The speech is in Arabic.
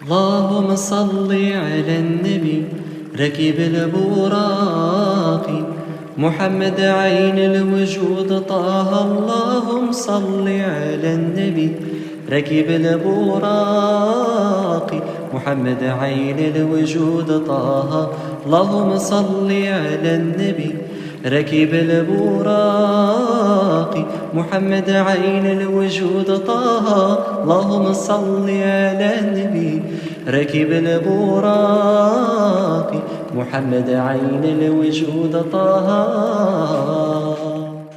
اللهم صل على النبي ركب البراق محمد عين الوجود طه. اللهم صل على النبي ركب البراق محمد عين الوجود طه. اللهم صل على النبي ركب البراق محمد عين الوجود طه. اللهم صل على النبي ركب البراق محمد عين الوجود طه.